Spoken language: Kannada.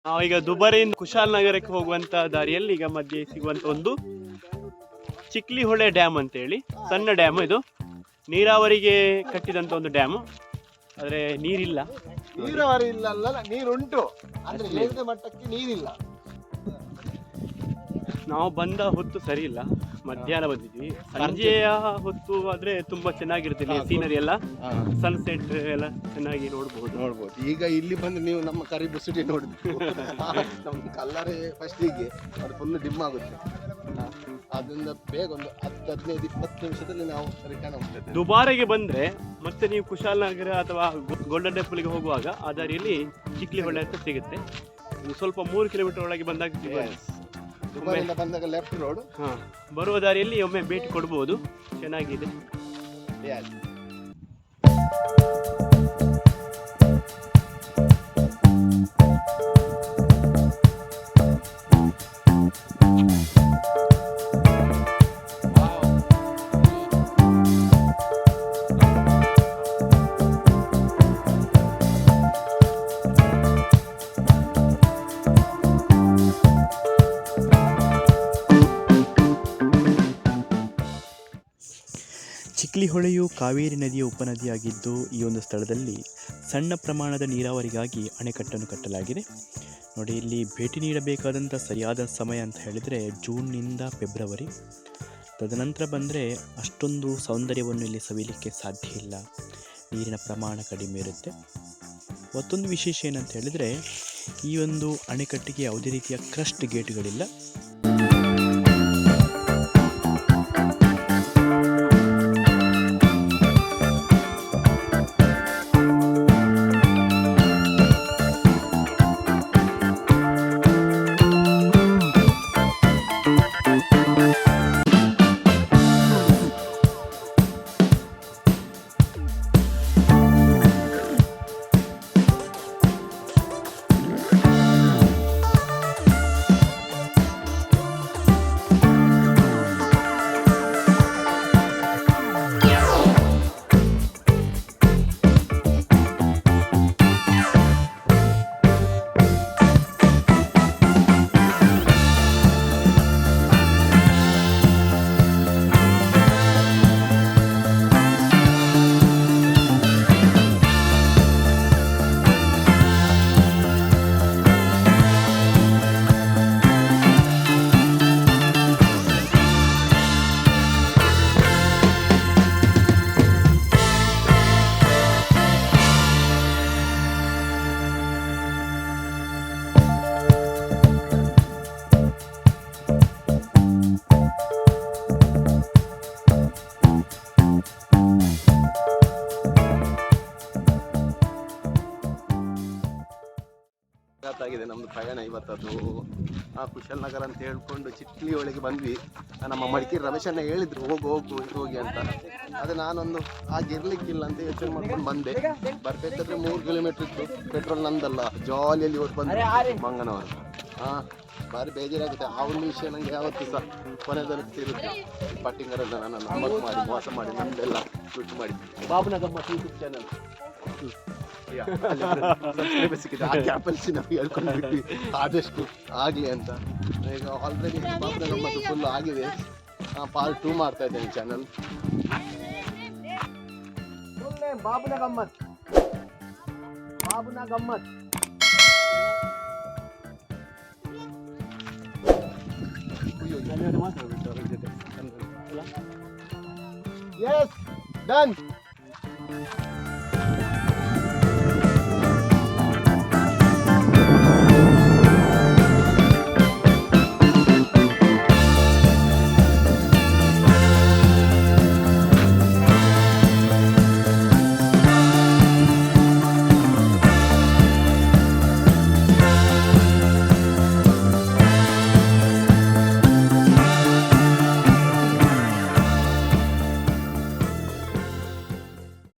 ನಾವೀಗ ದುಬಾರಿಯಿಂದ ಕುಶಾಲನಗರಕ್ಕೆ ಹೋಗುವಂತ ದಾರಿಯಲ್ಲಿ ಈಗ ಮಧ್ಯೆ ಸಿಗುವಂತ ಒಂದು ಚಿಕ್ಲಿ ಹೊಳೆ ಡ್ಯಾಮ್ ಅಂತೇಳಿ ಸಣ್ಣ ಡ್ಯಾಮ್. ಇದು ನೀರಾವರಿಗೆ ಕಟ್ಟಿದಂತ ಒಂದು ಡ್ಯಾಮ್. ಆದ್ರೆ ನೀರಿಲ್ಲ, ನೀರಾವರಿ ಇಲ್ಲ ಅಲ್ಲ, ನೀರುಂಟು ಅಂದ್ರೆ ಮೇಲ್ಮೈ ಮಟ್ಟಕ್ಕೆ ನೀರಿಲ್ಲ. ನಾವು ಬಂದ ಹೊತ್ತು ಸರಿ ಇಲ್ಲ, ಮಧ್ಯಾಹ್ನ ಬಂದಿದ್ವಿ. ಸಂಜೆಯ ಹೊತ್ತು ಆದ್ರೆ ತುಂಬಾ ಚೆನ್ನಾಗಿರುತ್ತೆ ಸೀನರಿ ಎಲ್ಲ, ಸನ್ಸೆಟ್ ಎಲ್ಲ ಚೆನ್ನಾಗಿ ನೋಡ್ಬೋದು. ಈಗ ಇಲ್ಲಿ ಬಂದು ನೀವು ನಮ್ಮ ಕರಿಬು ಸಿಟಿ ನೋಡಿದ್ವಿ, ನಮ್ಮ ಕಲ್ಲರೇ ಫಸ್ಟಿಗೆ ಅದು ಫುಲ್ ಡಿಮ್ ಆಗುತ್ತೆ. ಅದರಿಂದ ಬೇಗ ಒಂದು 10-15-20 ನಿಮಿಷದಲ್ಲಿ ನಾವು ರಿಟರ್ನ್ ಹೋಗ್ತೇವೆ. ದುಬಾರೆಗೆ ಬಂದ್ರೆ ಮತ್ತೆ ನೀವು ಕುಶಾಲನಗರ ಅಥವಾ ಗೋಲ್ಡನ್ ಟೆಂಪಲ್ಗೆ ಹೋಗುವಾಗ ಆ ದಾರಿಯಲ್ಲಿ ಚಿಕ್ಲಿ ಹೊಳೆ ಅಂತ ಸಿಗುತ್ತೆ. ಸ್ವಲ್ಪ 3 ಕಿಲೋಮೀಟರ್ ಒಳಗೆ ಬಂದಾಗ ದುಬಾರಿಂದ ಬಂದಾಗ ಲೆಫ್ಟ್ ರೋಡ್. ಬರುವ ದಾರಿಯಲ್ಲಿ ಒಮ್ಮೆ ಭೇಟಿ ಕೊಡ್ಬೋದು, ಚೆನ್ನಾಗಿದೆ. ಚಿಕ್ಲಿ ಹೊಳೆಯು ಕಾವೇರಿ ನದಿಯ ಉಪನದಿಯಾಗಿದ್ದು, ಈ ಒಂದು ಸ್ಥಳದಲ್ಲಿ ಸಣ್ಣ ಪ್ರಮಾಣದ ನೀರಾವರಿಗಾಗಿ ಅಣೆಕಟ್ಟನ್ನು ಕಟ್ಟಲಾಗಿದೆ. ನೋಡಿ, ಇಲ್ಲಿ ಭೇಟಿ ನೀಡಬೇಕಾದಂಥ ಸರಿಯಾದ ಸಮಯ ಅಂತ ಹೇಳಿದರೆ ಜೂನ್ನಿಂದ ಫೆಬ್ರವರಿ. ತದನಂತರ ಬಂದರೆ ಅಷ್ಟೊಂದು ಸೌಂದರ್ಯವನ್ನು ಇಲ್ಲಿ ಸವಿಯಲಿಕ್ಕೆ ಸಾಧ್ಯ ಇಲ್ಲ, ನೀರಿನ ಪ್ರಮಾಣ ಕಡಿಮೆ ಇರುತ್ತೆ. ಮತ್ತೊಂದು ವಿಶೇಷ ಏನಂತ ಹೇಳಿದರೆ, ಈ ಒಂದು ಅಣೆಕಟ್ಟಿಗೆ ಯಾವುದೇ ರೀತಿಯ ಕ್ರಸ್ಟ್ ಗೇಟ್ಗಳಿಲ್ಲ. ಆಗಿದೆ ನಮ್ದು ಪ್ರಯಾಣ ಇವತ್ತದು. ಕುಶಾಲನಗರ ಅಂತ ಹೇಳ್ಕೊಂಡು ಚಿಕ್ಲಿ ಒಳಗೆ ಬಂದ್ವಿ. ನಮ್ಮ ಮಡಿಕೇರಿ ರಮೇಶಣ್ಣ ಹೇಳಿದ್ರು ಹೋಗಿ ಅಂತ. ಅದೇ ನಾನೊಂದು ಇರ್ಲಿಕ್ಕಿಲ್ಲ ಅಂತ ಯೋಚನೆ ಮಾಡ್ಕೊಂಡು ಬಂದೆ. ಬರ್ಬೇಕಾದ್ರೆ 3 ಕಿಲೋಮೀಟರ್ ಇತ್ತು, ಪೆಟ್ರೋಲ್ ನಂದಲ್ಲ, ಜಾಲಿಯಲ್ಲಿ ಹೊಟ್ಟು ಬಂದೆ ಮಂಗನವರು. ಭಾರಿ ಬೇಜಾರಾಗುತ್ತೆ. ಆ ಒಂದು ವಿಷಯ ನನಗೆ ಯಾವತ್ತೂ ಸಹ ಕೊನೆದಲ್ಲಿರುತ್ತೆ. ಪಟ್ಟಿಂಗರೆಲ್ಲ ನನ್ನನ್ನು ಮೋಸ ಮಾಡಿ ನಮ್ದೆಲ್ಲ ದುಡ್ಡು ಮಾಡಿ. ಬಾಬುನ ಗಮ್ಮತ್ ಯೂಟ್ಯೂಬ್ ಚಾನಲ್ ಸಿಕ್ಕಿದೆ, ಆ ಕ್ಯಾಪಲ್ಸಿ ನಾವು ಹೇಳ್ಕೊಂಡ್ಬಿಟ್ವಿ ಆದಷ್ಟು ಆಗಲಿ ಅಂತ. ಈಗ ಆಲ್ರೆಡಿ ಬಾಬುನ ಗಮ್ಮತ್ತು ಫುಲ್ ಆಗಿದೆ. ಪಾರ್ಟ್ 2 ಮಾಡ್ತಾ ಇದ್ದೇನೆ ಚಾನಲ್. ಬಾಬುನ ಗಮ್ಮತ್ Yes, done.